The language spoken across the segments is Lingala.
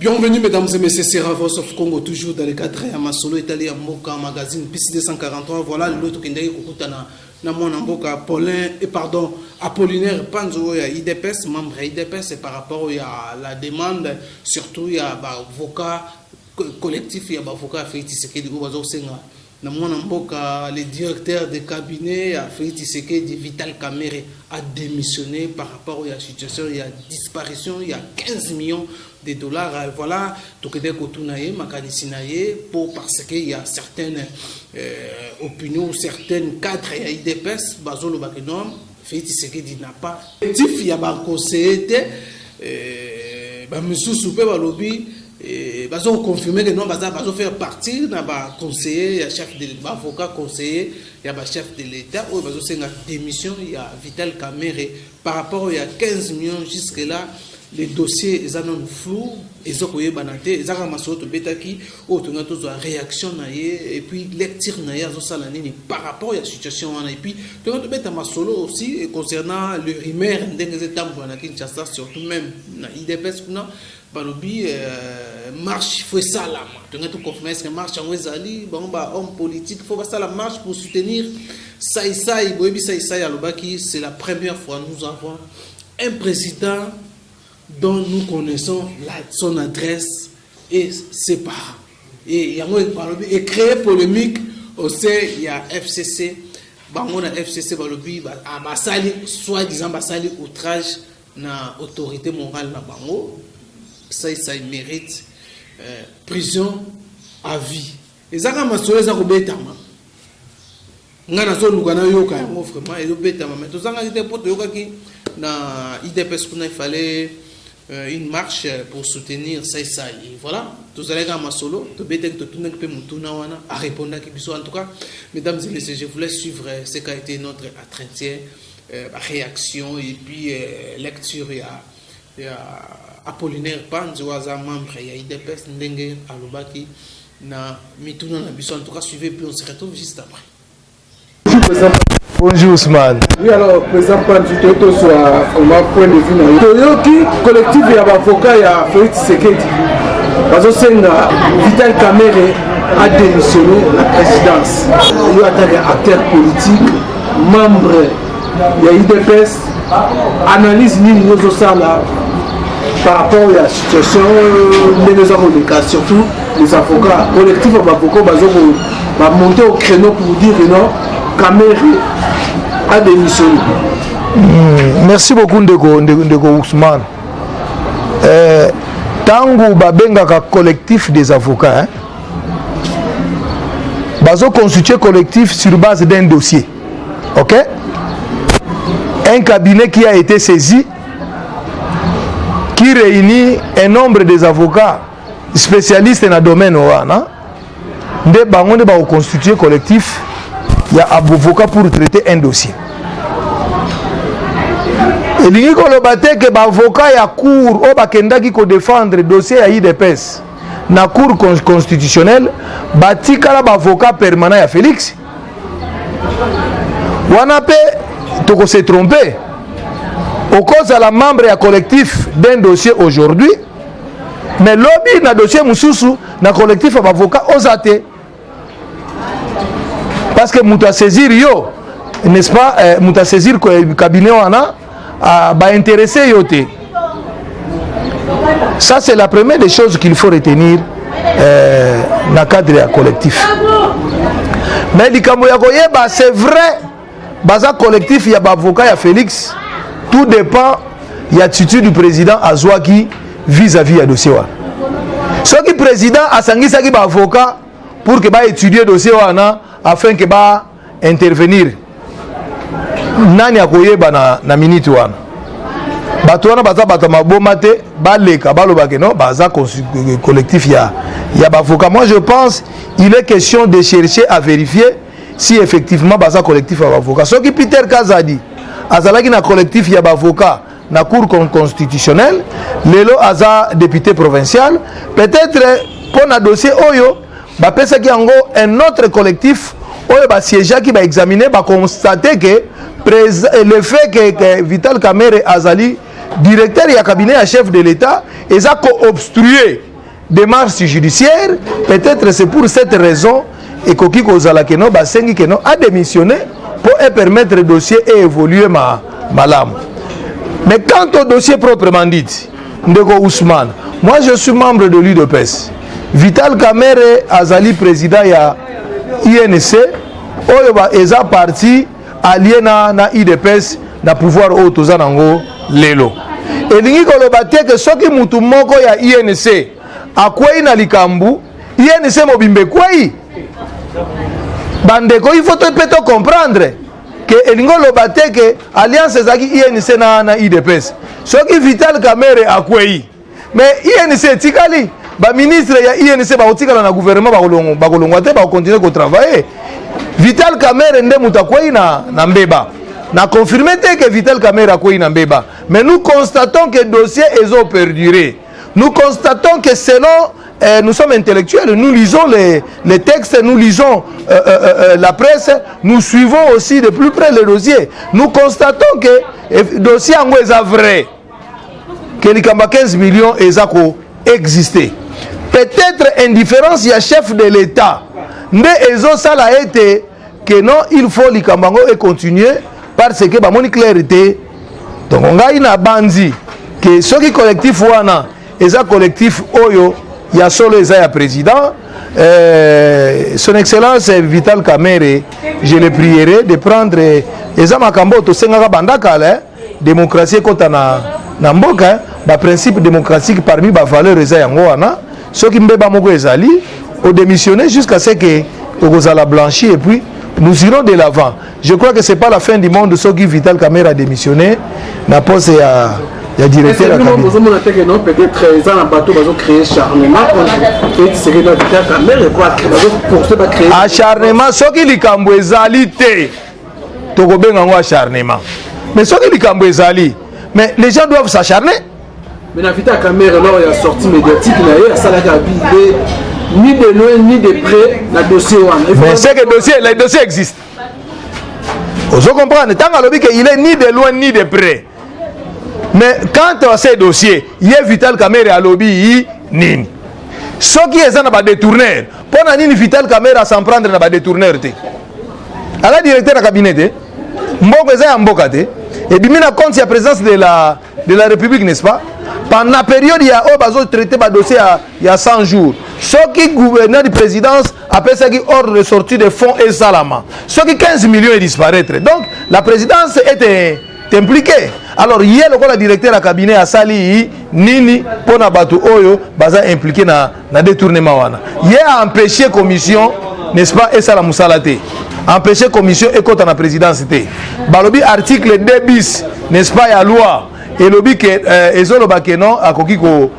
Bienvenue mesdames et messieurs, c'est Ravos of Congo, toujours dans le cadre de Masolo Italie Mboka magazine PC 243. Voilà l'autre qui est na mon Mboka Paulin et pardon Apollinaire Panzo ya IDPS, membre IDPS, et par rapport à la demande, surtout il y a avocat collectif, il y a avocat Félix Tshisekedi Obazo Senga. Na mon Mboka, le directeur de cabinet Félix Tshisekedi Vital Kamerhe a démissionné par rapport à la situation, il y a disparition, il y a 15 millions de dollars. Voilà, tout est pour parce qu'il y a certaines opinions, certaines cadres et IDPS, Bazolo Bakenom, Félix Tshisekedi n'a pas. Il y a un conseiller, monsieur Soupé Balobi, ils ont confirmé que non, ils ont fait partie d'un conseiller, il y a chef de l'avocat conseiller, il y a chef de l'État, ils ont fait une démission, il y a Vital Kamerhe. Par rapport à 15 millions jusque-là, les dossiers sont flous, ils ont fait banaté, ils ont fait réaction et puis lecture par rapport à la situation. Et puis, ils ont fait solo aussi concernant le rumeur de surtout même dans l'IDPS. Balobi marche faut ça là tu as tout confirmé que marche en Wezali bon bah homme politique faut pas ça la marche pour soutenir Saïsaï Boebi Saïsaï Alobaki. C'est la première fois nous avons un président dont nous connaissons son adresse et ses parents et Balobi et créé polémique aussi. Il y a FCC bango na FCC Balobi à basali soi-disant basali outrage na autorité morale na bango. Ça mérite prison à vie. Et ça, quand je suis en train il fallait une marche pour soutenir ça. Voilà, tous allez à Masolo, à répondre à en tout cas, mesdames et messieurs, je voulais suivre ce qu'a été notre entretien, réaction et puis lecture. Il y a Apollinaire Panzo, membre il y a IDPS Ndenge Alobaki na mituna na biso. En tout cas, suivez puis on se retrouve juste après. Bonjour Ousmane. Oui, alors président Panzo, tu es sur comment point de vue na Toyoki collectif ya avocat ya Félix Tshisekedi bazo senga Vital Kamerhe a démissionné la présidence. Il y a des acteurs politiques, membres il y a IDPS, analyse nini nous ça là par rapport à la situation des avocats, surtout les avocats collectifs d'avocats va monter au créneau pour dire que non, Kamerhe a démissionné. Merci beaucoup Ndeko Ousmane. Tangu babengaka collectif des avocats, bazo constitué collectif sur base d'un dossier. OK? Un cabinet qui a été saisi, qui réunit un nombre des avocats spécialistes dans le domaine ouana, de bango de ba constituer collectif, il y a avocat pour traiter un dossier. Et l'ini kolobate que avocat ya cour o bakenda ki ko défendre dossier ya IDPS na cour constitutionnelle batika la avocat permanent ya Félix. Wana pe toko se tromper. Au cause à la membre et à collectif d'un dossier aujourd'hui, mais lobby na dossier Moussoussou, na collectif avocat osate. Parce que mouta saisir yo, n'est-ce pas, mouta saisir le cabinet wana ba intéressé yote. Ça c'est la première des choses qu'il faut retenir dans le cadre du collectif. Mais likambo ya koyeba c'est vrai, baza collectif ya ba avocat ya Félix. Tout dépend de l'attitude du président Azouaki vis-à-vis du dossier. Ce qui le président a sangui un avocat pour que étudier le dossier afin que intervenir. Nani a koye na minute wana. Batouana bata bata mabomate baleka balobake no baza collectif ya avocat. Moi je pense il est question de chercher à vérifier si effectivement baza collectif ya avocat. Ce qui Peter Kazadi azalaki na collectif ya avocat na cour constitutionnelle, lelo aza député provincial, peut-être pour na dossier oyo ba pesa ki yango un autre collectif oyo ba siéger qui va examiner ba constater que le fait que Vital Kamerhe azali directeur ya cabinet à chef de l'État eza ko obstruer démarche judiciaire. Peut-être c'est pour cette raison et Koki Kozala Keno Basengi Keno a démissionné pour permettre le dossier et évoluer ma lame. Mais quant au dossier proprement dit, Ndeko Ousmane, moi je suis membre de l'UDPS. Vital Kamerhe Azali président ya INC, Oyoba Eza parti allié na IDPS na pouvoir Otozanango Lelo. Et lingi kolobate que soki mutu moko ya INC akwei na likambu, INC mobimbe kwei. Bandeko, il faut peut-être comprendre que elingo lobate que alliance ezaki INC na IDPS. Soki Vital Kamerhe akwei. Mais INC tikali ba ministre ya INC ba otikala na gouvernement ba kolongwa te ba continuer ko travailler. Vital Kamerhe nde mutakwei na mbeba. Na confirmé que Vital Kamerhe akwei na mbeba. Mais nous constatons que le dossier est perduré. Nous constatons que selon nous sommes intellectuels, nous lisons les textes, nous lisons la presse, nous suivons aussi de plus près le dossier. Nous constatons que le dossier est vrai, que les 15 millions existé. Peut-être indifférence, il y a chef de l'État. Mais ça a été que non, il faut les Kambango et continuer parce que la clarité. Donc on a une bandi que ceux qui collectif wana et ça collectif Oyo. Il y a solo le président, son excellence Vital Kamerhe, je le prierai de prendre Eza Makambo to Senga Bandaka, démocratie contre na mboka, ba principe démocratique parmi ba valeurs Eza Yangoana, ceux qui mbeba moko ezali, au démissionner jusqu'à ce que Okozala blanchi et puis nous irons de l'avant. Je crois que c'est pas la fin du monde ceux qui Vital Kamerhe a démissionné, na poste il y a directeur à cabinet. Peut-être ils ont un bateau qui a créé acharnement contre Vital Kamerhe pour créer acharnement. Ce qui est Kambouezali, tu connais un acharnement. Mais ce qui est Kambouezali, mais les gens doivent s'acharner. Mais la Vital Kamerhe, alors il y a sorti médiatique, il y a ça ni de loin ni de près, le dossier. Mais c'est que le dossier existe. Vous comprenez, tant qu'il est ni de loin ni de près. Mais quand on ces dossiers, il y a Vital Kamerhe à lobby, nini. Ce qui est dans les détourneurs, pour nini Vital Kamerhe à s'en prendre dans les détourneurs. À la directeur de cabinet, Mboko est Mboka. Et bien, il compte la présence de la République, n'est-ce pas? Pendant la période, il y a traité le dossier il y a 100 jours. Ce qui gouverneur de présidence appelle ça qui ordre de sortie de fonds et salama. Ce qui 15 millions est disparaître. Donc, la présidence est impliquée. Alors, hier, le directeur de cabinet a sali nini pour na batu oyo baza impliqué na détournement wana. Hier a empêché la commission, n'est-ce pas, et ça la musalate. Empêché la commission et contre la présidence. Balobi article 2 bis, n'est-ce pas, la loi. Et lobby que ezolo bakeno a kokiko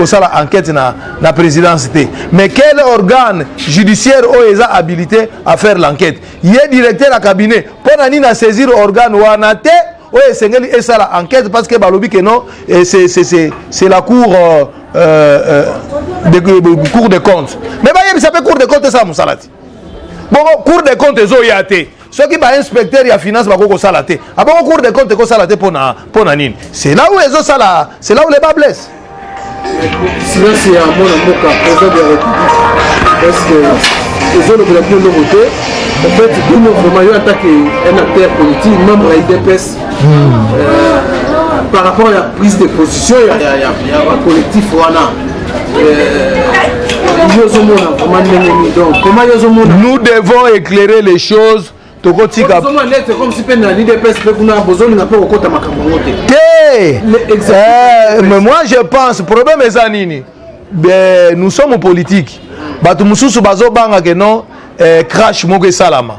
sala enquête na présidence. Mais quel organe judiciaire est habilité à faire l'enquête? Hier directeur de cabinet pour na saisir organe wana te. Oui, c'est ça l'enquête parce que Balobi que non, c'est la cour de compte. Mais il s'appelle cour de compte ça Moussalati. Bon, cour de compte ils ont yate. Ceux qui va inspecteur il y a finance va ko salate. Ah bon cour de compte ko salate pour nini. C'est là où ils ont ça c'est là où les bas blessent. Sinon c'est à mon avocat président de la République parce que ils ont le bloqué de voter. En fait, nous vraiment attaqué un acteur politique, membre de l'IDPS. Par rapport à la prise de position, il y a un collectif Wana. Nous devons éclairer les choses. Mais moi je pense, le problème est Zanini. Nous sommes politiques. Crash Mogue Salama.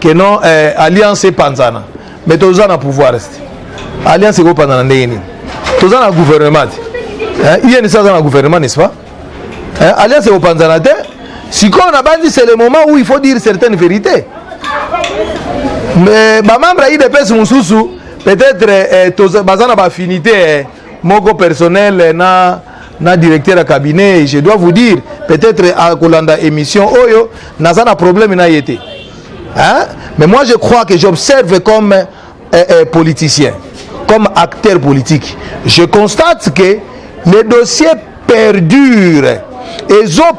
Que non, Alliance et Panzana. Mais tous en pouvoir rester. Alliance et Panzana. Tous en gouvernement. Il y a un gouvernement, n'est-ce pas? Alliance et Panzana. Si on a dit c'est le moment où il faut dire certaines vérités. Mais ma membre a eu des personnes peut-être tous bazana affinité mon personnel na directeur de cabinet. Je dois vous dire peut-être à Kolanda émission oyo n'a problème na yété. Mais moi je crois que j'observe comme politicien, comme acteur politique. Je constate que le dossier perdure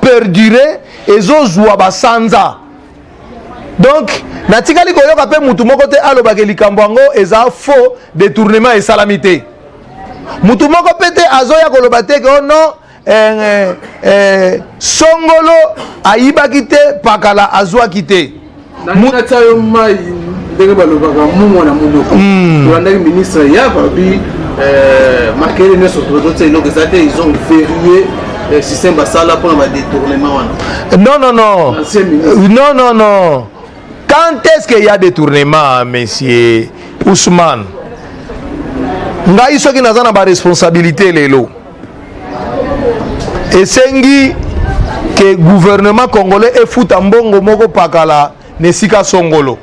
perdure ezozwa basanza. Donc natikali koyoka pe mutu moko te alobake likambo yango eza faux détournement et salamité. Mutu moko pe te azoya koloba te ke non songolo ayibaki te pakala azwaki te. Nakatayo mai ndenge balobaka mumo na munoko. Rwanda ministre ya babi marqué ne sont d'autres eloko zate ils ont verrouillé le système basala pour le détournement. Non. Quand est-ce qu'il y a détournement, monsieur Ousmane? Ngai soki nazana ba responsabilité lelo. Esengi que gouvernement congolais e futa mbongo moko pakala nesika songolo.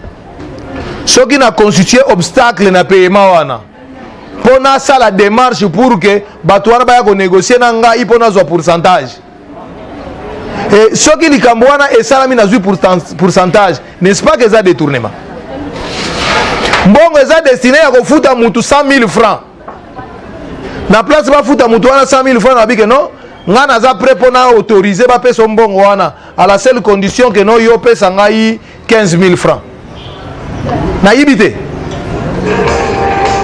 Soki na constituer obstacle na paiement wana. Pona ça la démarche pour que batouana ba ko négocier na ngai pona zo pourcentage. Et ce qui est Kambouana et Salami n'a eu pourcentage, n'est-ce pas que ça détournement? Bon, ça destiné à foutre à moutou 100 000 francs. La place va foutre à moutou 100 000 francs, non? On a prêt pour autoriser à payer son bon à la seule condition que nous yo paye 15 000 francs. Naïbité.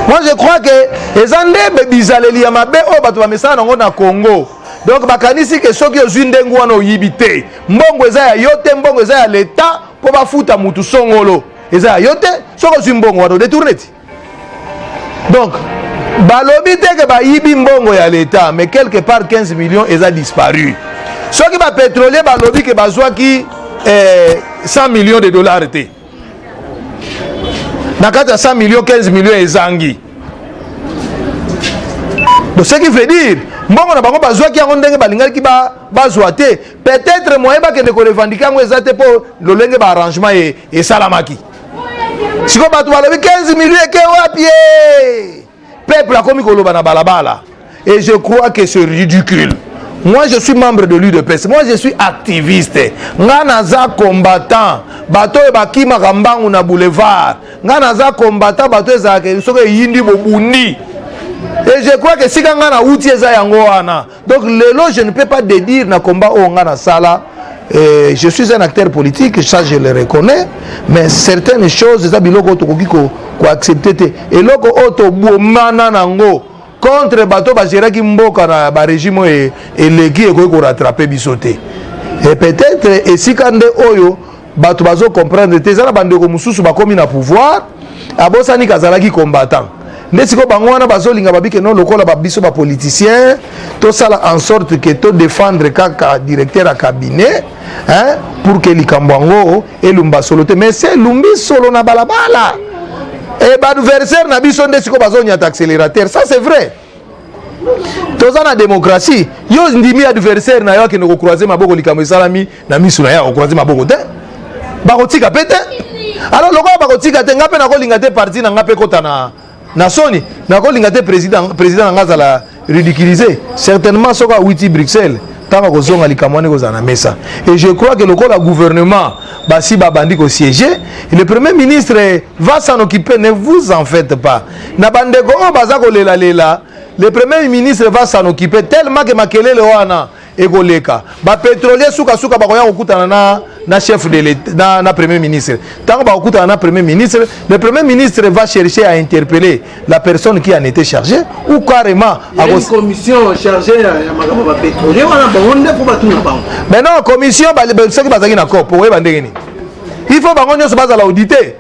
Moi je crois que les Andés bizaleli ya mabe o batu ba mesana ngo na Congo. Donc bakanisi ke soki ozwindengu wana oyibite mbongo eza ya yote mbongo eza ya leta po bafuta mutu songolo eza ya yote soko zwi mbongo wana détourner. Donc balobi te ke bayibi mbongo ya leta mais quelque part 15 millions eza disparu. Soki ba pétrolier balobi ke bazwaki 100 millions de dollars te. Nakata 100 millions 15 millions ezangi. Donc ce qui veut dire mbongo na bango bazwaki yango ndenge balingaki bazwa te peut-être moyen ba kende ko revendiquer ngo ezate po lolenge ba arrangement et salamaki. Siko batu balobi 15 millions ke wapi peuple a komi koloba na balabala et je crois que c'est ridicule. Moi je suis membre de l'UDPS, moi je suis activiste. Nga naza combattant, bato e bakima kambangu na boulevard. Nga naza combattant bato ezake soke yindi bobundi. Et je crois que si nga na outi eza yango wana. Donc lelo je ne peux pas dédire na combat o nga na sala. Je suis un acteur politique, ça je le reconnais, mais certaines choses eza biloko to ko accepter te. Et loko auto bomana nango contre bato bazeraki mboka na ba régime et legi e ko rattraper bisoté. Et peut-être esikande oyo bato bazo comprendre te zala bandeko mususu bakomi na pouvoir abosani kazalaki combattant. Nesiko bango wana bazolinga babike non lokola babiso ba politicien to sala en sorte que to défendre kaka directeur à cabinet hein pour que likambango elumba solo te mais c'est lumbi solo na balabala et ba adversaire na biso ndesiko bazonya accélérateur ça c'est vrai. Toza na démocratie yo ndimi adversaire na yo kene ko croiser maboko likambo salami na misu na ya ko croiser maboko te ba kotika pete alors lokola ba kotika te ngape na ko linga te parti na ngape kota na soni na ko linga te président ngaza la ridiculiser certainement soka witi Bruxelles tanga ko zonga likamwane ko zana mesa et je crois que le gouvernement basi babandi ko siéger le premier ministre va s'en occuper, ne vous en faites pas na bandeko o baza ko lela le premier ministre va s'en occuper tellement que makelele wana ekoleka ba pétrolier suka ba koya kokutana na chef de l'État na premier ministre tant ba kokutana na premier ministre le premier ministre va chercher à interpeller la personne qui en était chargée ou carrément à une commission chargée ya makamba ba pétrolier wana bonde pour batuna bango mais non commission ba ceux qui bazaki na corps pour bandengeni il faut bango nyonso bazala auditer.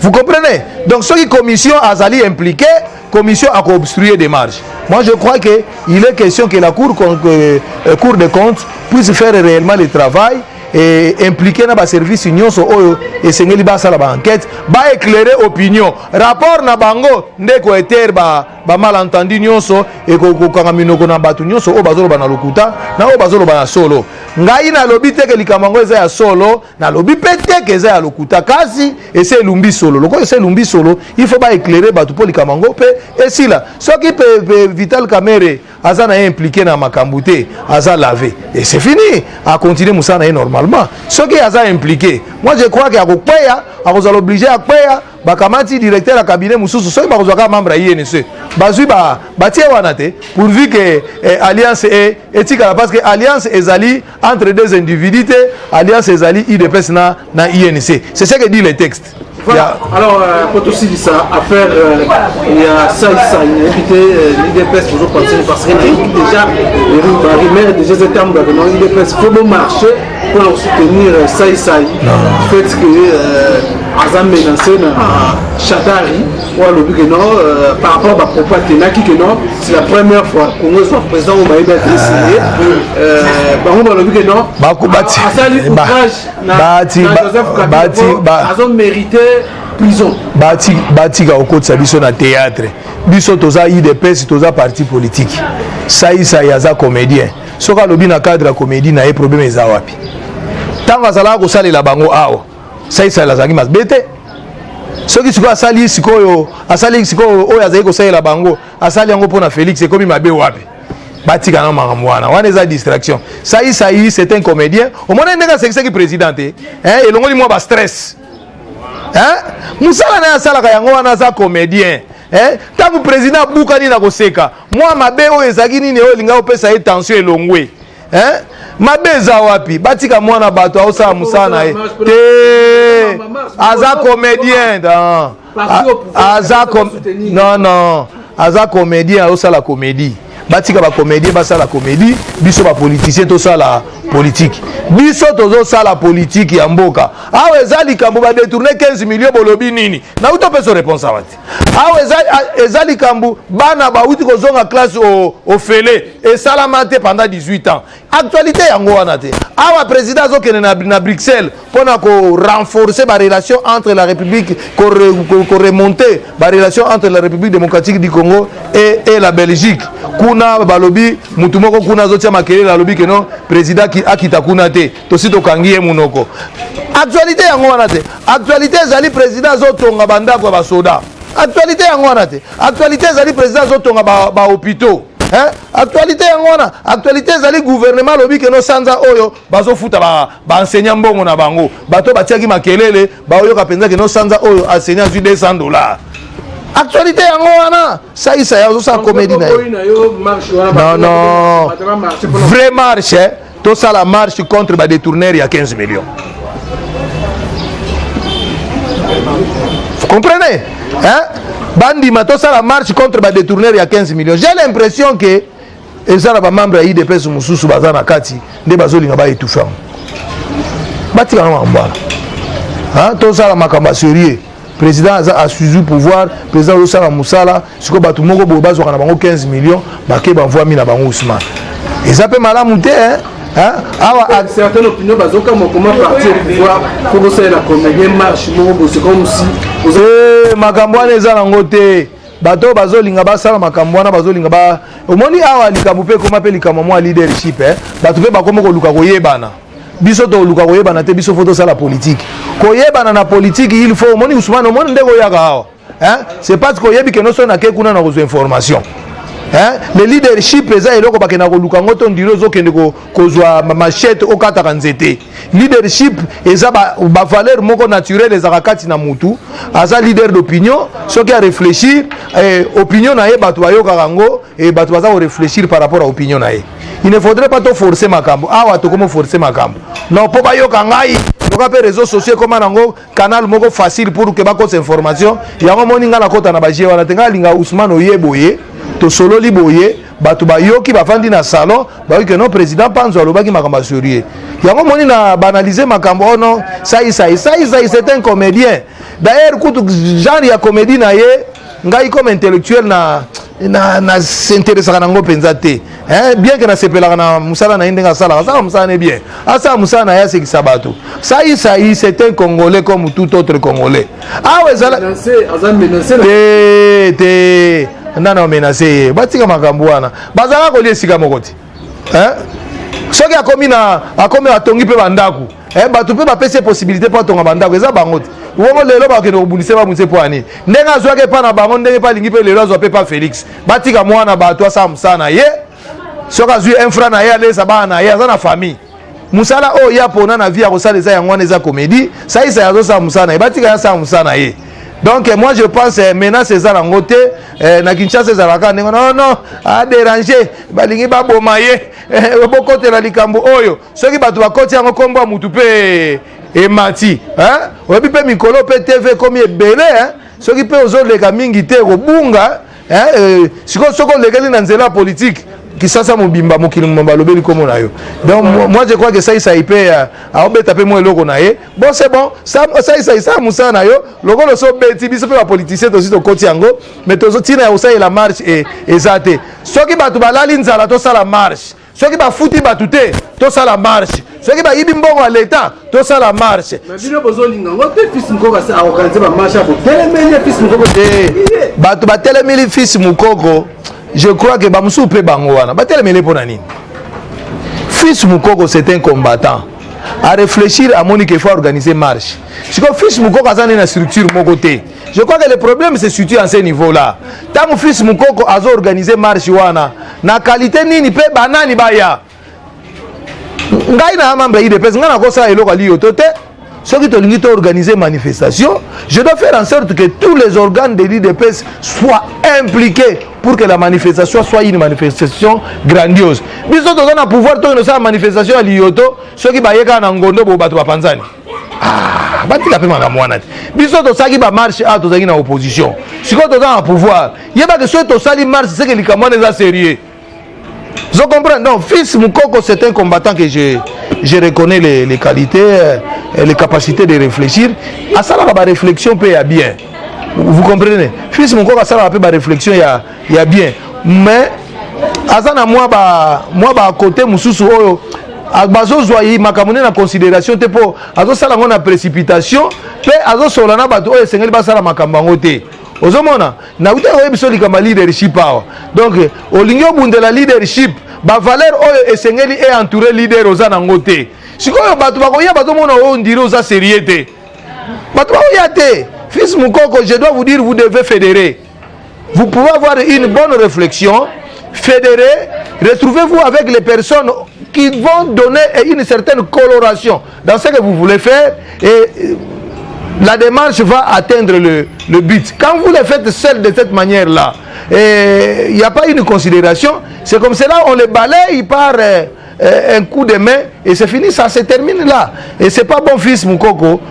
Vous comprenez? Donc ceux qui commission azali impliqué commission a obstrué des marges. Moi je crois que il est question que la cour de compte puisse faire réellement le travail et impliquer na ba service union so oyo et sengeli ba sala ba enquête ba éclairer opinion rapport na bango ndeko eter ba malentendu nyonso et ko kangamino ko na batu nyonso o bazolo ba na lokuta na o bazolo ba na solo ngai na lobi te ke likamango eza ya solo na lobi pete ke eza ya lokuta kasi et c'est lumbi solo loko c'est lumbi solo il faut ba éclairer batu po likamango pe et si là ce qui peut Vital Kamerhe azana impliqué na makambute aza lavé et c'est fini à continuer musana normalement ce qui aza impliqué moi je crois que akokweya akozala obligé akweya bakamati directeur ya cabinet mususu soki bakozwaka membre ya INC bazwi batie wana te pourvu que alliance etikala parce que alliance ezali entre deux individus te alliance ezali IDPS na INC. C'est ce que dit le texte. Voilà. Alors, pour aussi dire ça, affaire, il y a ça, invité l'IDPS pour continuer parce qu'il y a déjà les rumeurs, déjà ces termes de l'IDPS, il faut bon marcher pour soutenir ça. Le fait que Azam menacé dans Chatari, ou à l'objet que non, par rapport à propos Tenaki que non, c'est la première fois qu'on soit président au Maïba décidé. Par contre, à l'objet que non, Azam mérité prison. Bati ga okoti sa biso na théâtre. Biso toza IDPS toza parti politique. Ça yaza comédien. Soka lobi na cadre comédie na e problème eza wapi. Tanga sala ko salela bango awa. Ça la zangi mas bete. Soki siko asali sikoyo oyo azali ko salela bango asali yango pona Félix ekomi mabe wapi. Bati kana makamwana. Wana eza distraction. Ça c'est un comédien. Au moins ndeka c'est président et longo li mo ba stress. Musala na salaka yango wana za comédien tangu président bukani na koseka moi mabe oyo ezaki nini oyo linga opesa ye tension elongwe mabe eza wapi batika mwana bato aosala musala ye te aza comédien non aza comédien aosala comédie batika ba comédien basala comédie biso ba politicien to sala politique biso tozo sala politique ya mboka awe ezali kambo ba détourner 15 millions bolobi nini na uto peso réponse awati awe ezali kambo bana ba uti ko zonga classe au fele et salamate pendant 18 ans actualité yango wana te awa président zo kene na Bruxelles pona ko renforcer ba relation entre la République ko remonter ba relation entre la République démocratique du Congo et la Belgique kuna balobi mutu moko kuna zotia makelele alobi que non président qui akita kuna te to sito kangiye munoko actualité yango wana te actualité ezali président zotonga bandako ba soda actualité yango wana te actualité ezali président zotonga ba hôpitaux actualité yango wana actualité ezali gouvernement lobi que non sanza oyo bazofuta ba enseignant mbongo na bango bato batiaki makelele ba oyo kapenza que non sanza oyo enseignant $200. Actualité yango wana ça yazo sa comédie na non vraie marche tout ça la marche contre ba détourneur il y a 15 millions. Vous comprenez bandi mato ça la marche contre ba détourneur il y a 15 millions. J'ai l'impression que ezala ba membre ya IDPS mususu bazana kati nde bazolinga ba étouffer batika na mbala tout ça la makamba sérieux. Président a suivi pouvoir, président Osala Moussala, ce que Batou Moko Bobazo a 15 millions, Baké Banvoa Mina Bango Ousmane. Et ça peut mal monter, certaines opinions, comment partir au pouvoir pour que la comédie marche, c'est comme si. Makambouane Zalangote, Bato Bazo Lingaba Sala Makambouana Bazo Lingaba, au moni Awa Likamoupe, comment appelle Likamamo leadership, Batou Bakomo Luka Yebana. Biso to luka koyebana te biso photo ça la politique koyebana na politique il faut moni Ousmane moni ndeko yaka hawa c'est pas que yebi que no sona ke kuna na ko information le leadership eza eloko bakena ko luka ngoto ndiro zo kende ko kozwa machette okata kanzete leadership eza ba valeur moko naturel eza kati na mutu asa leader d'opinion ce qui a réfléchir opinion na ye bato bayoka rango et bato baza ko réfléchir par rapport à opinion na ye. Il ne faudrait pas te forcer ma cambo. Ah, tu comment forcer ma cambo? Non, pour pas yoka ngai. Donc après réseaux sociaux comme nango canal moko facile pour que ba cause information. Ya ngo moninga na kota na baje wana tenga linga Ousmane Oyeboye to solo liboye batu ba yoki ba fandi na salon ba que non président Panzo alobaki makamba sérieux. Ya ngo moni na banaliser makambo oh non ça c'est un comédien. D'ailleurs kutu genre ya comédie na ye ngai comme intellectuel na s'intéressera nango penza te bien que na sepelaka na musala na indenga sala ça musala ne bien asa musala na ya sekisa bato ça c'est un Congolais comme tout autre Congolais ouais ça te nana menacé batika makambo wana bazala ko lesika mokoti soki akomi atongi pe bandaku bato pe ba pese possibilité pour tonga bandaku eza bango te wongo lelo ba keno obunise ba munse po ani ndenga zwake pa na bango ndenge pa lingi pe lelo azwa pe pa Félix batika mwana bato asa musana ye soka zui un frère na ye alesa ba na ye aza na famille musala o ya pona na vie ya kosala eza yango eza comédie ça yazo sa musana ye batika ya sa musana ye Donc moi je pense maintenant c'est ça en côté na Kinshasa c'est la non non a déranger balingi ba bomaye boko te la likambo oyo soki batu bakoti yango kombo mutu pe et mati hein obi pe mikolo pe TV comme ebele hein soki pe ozoleka mingi te kobunga hein siko lekeli na nzela politique qui ça mobimba mokili mbamba lobeli komo na yo. Donc moi je crois que ça y peut a obeta pe mo eloko na ye bon c'est bon ça musa na yo loko lo so beti biso pe ba politicien to sito koti yango mais to tina ya usa la marche et ezate soki batu balali nzala to sala marche soki ba futi batu te to sala marche soki ba yibi mbongo à l'état to sala marche mais bino bozolinga ngote fils mukoko a organiser ba marche pour telemeli fils mukoko batu ba telemeli fils mukoko. Je crois que Bamsou peut bangoana. Batelemele pour nani. Fils Moukoko c'est un combattant. À réfléchir à Monique il faut organiser marche. Si que Fils Moukoko a une structure mon côté. Je crois que le problème se situe à ce niveau-là. Tant que Fils Moukoko a organisé marche wana, na qualité nini pe banani baya. Ngai na membre IDPS ngana ko sa eloko ali yotote. Ceux qui ont organisé manifestation, je dois faire en sorte que tous les organes de l'IDPS soient impliqués pour que la manifestation soit une manifestation grandiose. Nous avons pouvoir de faire manifestation à l'Ioto, ceux qui ont Ngondo pour battre Panzani. Ah, bati la pema ngamwana. Biso to saki ba marche a to zaki na opposition. Si ko to dans pouvoir, yeba que ceux to sali marche c'est que les camarades sont sérieux. Je comprends. Donc, Fils Moukoko, c'est un combattant que je reconnais les qualités, les capacités de réfléchir. À ça, la réflexion peut y aller bien. Vous comprenez? Fils Moukoko, à ça, la réflexion il y a bien. Mais, à ça, moi, à côté, Moussoussou, azo zoyi makamune na considération te po azo sala ngona précipitation pe azo solana bato oyo sengeli basala makambango te. Ozomona na uta oyo biso likama leadership power. Donc olingi obundela leadership ba valeur oyo esengeli et entourer leader oza nango te. Sikoyo bato bakoya bato mona oyo ndire oza sérieux te. Bato bakoya te. Fils Moukoko, je dois vous dire, vous devez fédérer. Vous pouvez avoir une bonne réflexion, fédérer, retrouvez-vous avec les personnes qui vont donner une certaine coloration dans ce que vous voulez faire et la démarche va atteindre le but. Quand vous le faites seul de cette manière-là, il n'y a pas une considération, c'est comme cela, on les balaye par un coup de main et c'est fini, ça se termine là. Et c'est pas bon, Fils Moukoko.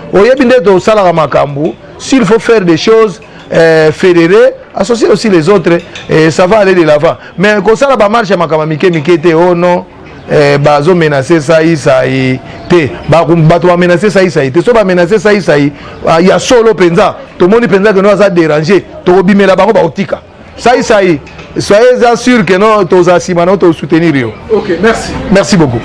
S'il faut faire des choses, fédérer, associer aussi les autres, et ça va aller de l'avant. Mais quand ça va marcher, oh non. Bazo menacer ça y te bato menacer ça y te so ba menacer ça y ya solo penza to moni penza que nous a dérangé to bimela bango ba otika ça y soyez sûr que non to za simano to soutenir yo. OK, merci beaucoup.